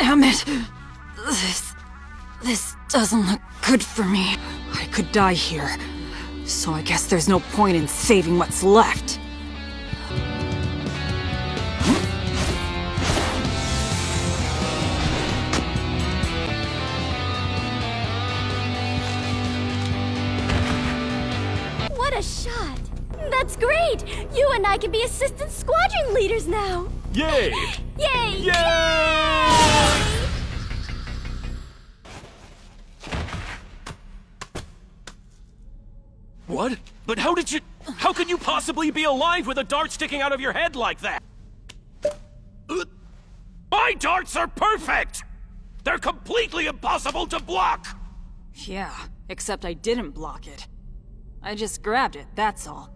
Damn it! This doesn't look good for me. I could die here, so I guess there's no point in saving what's left. What a shot! That's great! You and I can be assistant squadron leaders now! Yay! Yay! Yay! What? But how did you... How could you possibly be alive with a dart sticking out of your head like that? My darts are perfect! They're completely impossible to block! Yeah, except I didn't block it. I just grabbed it, that's all.